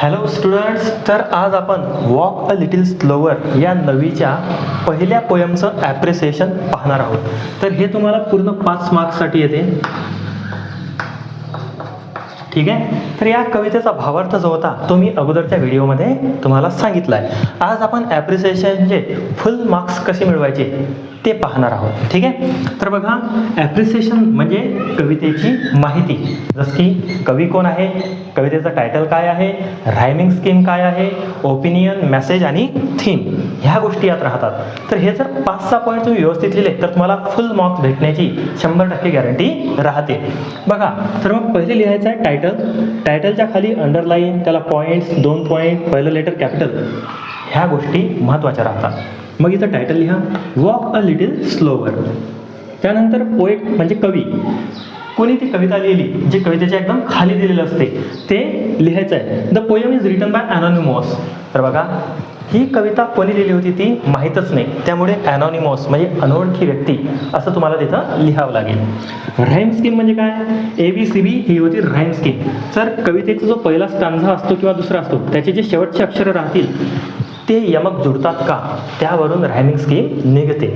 Hello students, तर आज आपण वॉक अ लिटिल स्लोवर या नवीच्या पहिल्या पोयमचं ॲप्रिसिएशन पाहणार आहोत. तर हे तुम्हाला पूर्ण 5 मार्क्ससाठी येते. ठीक आहे. तर या कवितेचा भावार्थ जो होता तो मी अगोदरच्या व्हिडिओमध्ये तुम्हाला सांगितला आहे. आज आपण ॲप्रिसिएशनचे फुल मार्क्स कसे मिळवायचे ते पाहणार आहोत. ठीक आहे. तर बघा, ॲप्रिसिएशन म्हणजे कवितेची माहिती, जसं की कवी कोण आहे, कवितेचं टायटल काय आहे, रायमिंग स्कीम काय आहे, ओपिनियन, मेसेज आणि थीम, ह्या गोष्टी यात राहतात. तर हे जर 5-6 पॉईंट तुम्ही व्यवस्थित लिहिले तर तुम्हाला फुल मार्क्स भेटण्याची 100% गॅरंटी राहते. बघा, तर मग पहिले लिहायचं आहे टायटल. टायटलच्या खाली अंडरलाईन, त्याला पॉईंट्स, 2 पॉईंट, पहिलं लेटर कॅपिटल, ह्या गोष्टी महत्त्वाच्या राहतात. मग इथं टायटल लिहा, वॉक अ लिटिल स्लोवर. त्यानंतर पोएट म्हणजे कवी, कोणी ती कविता लिहिली जी कवितेच्या एकदम खाली दिलेलं असते ते लिहायचं आहे. The poem is written by anonymous. तर बघा, ही कविता कोणी लिहिली होती ती माहीतच नाही, त्यामुळे अनॉनिमस म्हणजे अनोळखी व्यक्ती असं तुम्हाला तिथं लिहावं लागेल. राईम स्कीम म्हणजे काय, ABCB ही होती राईम स्कीम. तर कवितेचा जो पहिला स्टांझा असतो किंवा दुसरा असतो त्याचे जे शेवटचे अक्षरं राहतील ते यमक जुळतात का, त्यावरून रायमिंग स्कीम निघते.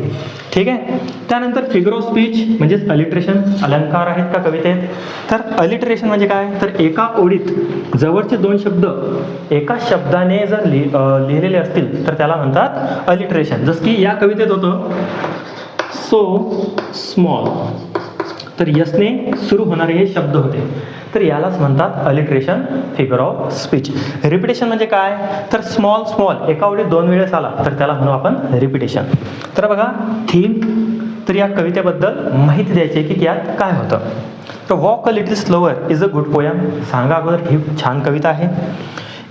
ठीक आहे. त्यानंतर फिगर ऑफ स्पीच म्हणजेच अलिट्रेशन, अलंकार आहेत का कवितेत. तर अलिट्रेशन म्हणजे काय, तर एका ओळीत जवळचे 2 शब्द एका शब्दाने जर लिहिलेले असतील तर त्याला म्हणतात अलिट्रेशन. जसं की या कवितेत होतं सो स्मॉल, तर यसने सुरू होणारे हे शब्द होते, तर यालाच म्हणतात alliteration, figure of speech. Repetition म्हणजे काय, तर स्मॉल स्मॉल एका ओळीत 2 वेळेस आला तर त्याला म्हणू आपण रिपिटेशन. तर बघा, थीम, तर या कवितेबद्दल माहिती द्यायची आहे की यात काय होतं. तर walk a little slower is a good poem. सांगा अगोदर, ही छान कविता आहे.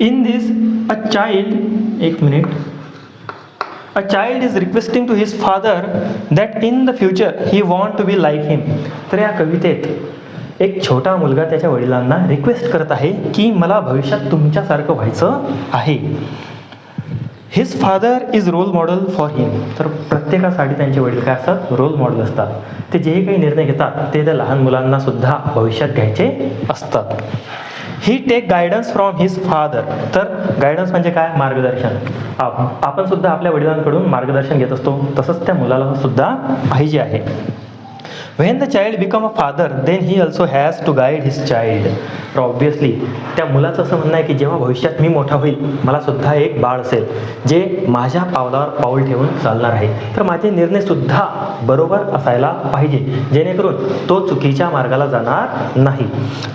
इन धिस अ चाइल्ड, एक minute, A child is requesting to his father that in the future he want to be like him. तर या कवितेत एक छोटा मुलगा त्याच्या वडिलांना रिक्वेस्ट करत आहे की मला भविष्यात तुमच्यासारखं व्हायचं आहे. His father is role model for him. तर प्रत्येकासाठी त्यांचे वडील काय असतात, रोल मॉडेल असतात. ते जे काही निर्णय घेतात ते त्या लहान मुलांना सुद्धा भविष्यात घ्यायचे असतात. He take guidance from his father. तर गायडन्स म्हणजे काय, मार्गदर्शन. आपण सुद्धा आपल्या वडिलांकडून मार्गदर्शन घेत असतो, तसंच त्या मुलाला सुद्धा पाहिजे आहे. When the child become a father, then he also has to guide his child. तर ऑब्व्हियसली त्या मुलाचं असं म्हणणं आहे की जेव्हा भविष्यात मी मोठा होईल मला सुद्धा एक बाळ असेल जे माझ्या पावलावर पाऊल ठेवून चालणार आहे. तर माझे निर्णय सुद्धा बरोबर असायला पाहिजे, जेणेकरून तो चुकीच्या मार्गाला जाणार नाही.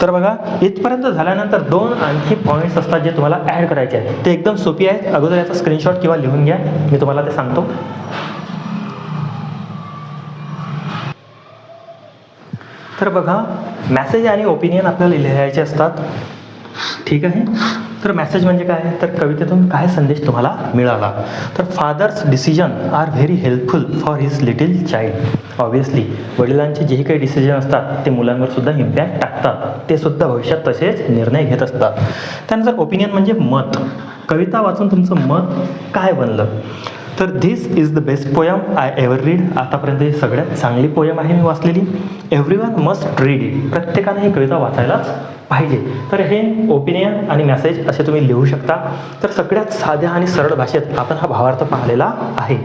तर बघा, इथपर्यंत झाल्यानंतर 2 आणखी पॉईंट्स असतात जे तुम्हाला ॲड करायचे आहेत. ते एकदम सोपी आहेत. अगोदर याचा स्क्रीनशॉट किंवा लिहून घ्या, मी तुम्हाला ते सांगतो. तर बघा, मॅसेज आणि ओपिनियन आपल्याला लिहायचे असतात. ठीक आहे. तर मॅसेज म्हणजे काय, तर कवितेतून काय संदेश तुम्हाला मिळाला. तर father's decision are very helpful for his little child. Obviously वडिलांचे जे काही डिसिजन असतात ते मुलांवर सुद्धा इम्पॅक्ट टाकतात, ते सुद्धा भविष्यात तसेच निर्णय घेत असतात. त्यानंतर ओपिनियन म्हणजे मत, कविता वाचून तुमचं मत काय बनलं. तर this is the best poem I ever read. आतापर्यंत ही सगळ्यात चांगली पोयम आहे मी वाचलेली. Everyone must read it. प्रत्येकाने ही कविता वाचायलाच पाहिजे. तर हे ओपिनियन आणि मेसेज असे तुम्ही लिहू शकता. तर सगळ्यात साध्या आणि सरळ भाषेत आपण हा भावार्थ पाहिलेला आहे.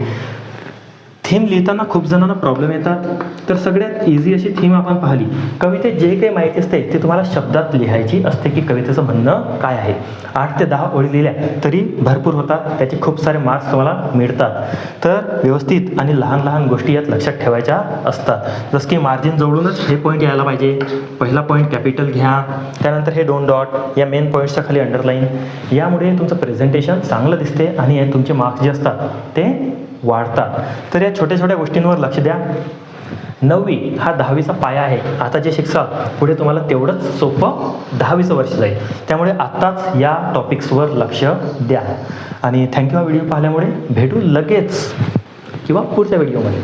थीम लिहिताना खूप जणांना प्रॉब्लेम येतात, तर सगळ्यात इझी अशी थीम आपण पाहिली. कवितेत जे काही माहिती असते ते तुम्हाला शब्दात लिहायची असते की कवितेचं म्हणणं काय आहे. 8 ते 10 ओळी लिहिल्या तरी भरपूर होतात, त्याचे खूप सारे मार्क्स तुम्हाला मिळतात. तर व्यवस्थित आणि लहान लहान गोष्टी यात लक्षात ठेवायच्या असतात. जसं की मार्जिन जवळूनच हे पॉईंट यायला पाहिजे. पहिला पॉईंट कॅपिटल घ्या, त्यानंतर हे 2 डॉट या मेन पॉईंट्सच्या खाली अंडरलाईन. यामुळे तुमचं प्रेझेंटेशन चांगलं दिसते आणि तुमचे मार्क्स जे असतात ते वाढतात. तर या छोट्या छोट्या गोष्टींवर लक्ष द्या. 9वी हा 10वीचा पाया आहे. आता जे शिक्षाल पुढे तुम्हाला तेवढंच सोपं 10वीचं वर्ष जाईल. त्यामुळे आत्ताच या टॉपिक्सवर लक्ष द्या. आणि थँक्यू हा व्हिडिओ पाहिल्यामुळे. भेटू लगेच किंवा पुढच्या व्हिडिओमध्ये.